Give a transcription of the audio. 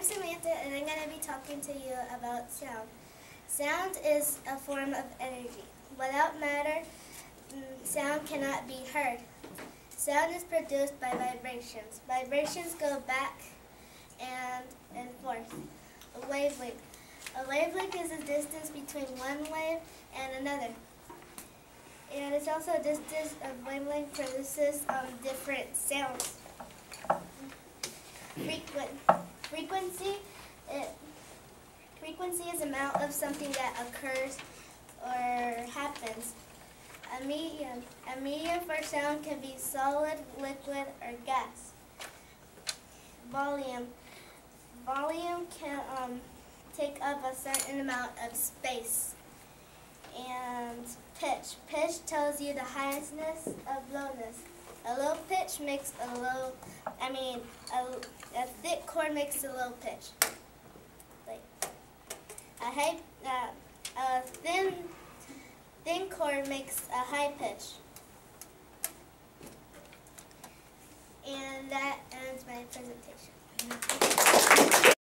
Samantha, and I'm going to be talking to you about sound. Sound is a form of energy. Without matter, sound cannot be heard. Sound is produced by vibrations. Vibrations go back and forth. A wavelength. A wavelength is the distance between one wave and another. And it's also a distance of wavelength produces different sounds. Frequency is the amount of something that occurs or happens. A medium for sound can be solid, liquid, or gas. Volume can take up a certain amount of space. And pitch tells you the highestness of lowness. A low pitch makes a thick chord makes a low pitch. Like a thin chord makes a high pitch. And that ends my presentation.